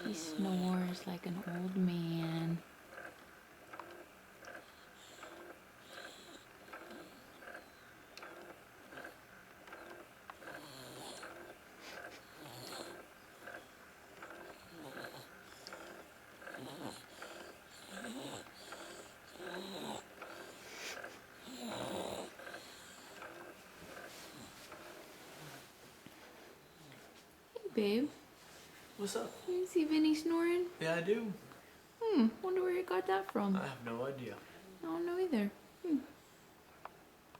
He snores like an old man. Hey, babe. What's up? You see Vinny snoring? Yeah, I do. Wonder where you got that from. I have no idea. I don't know either.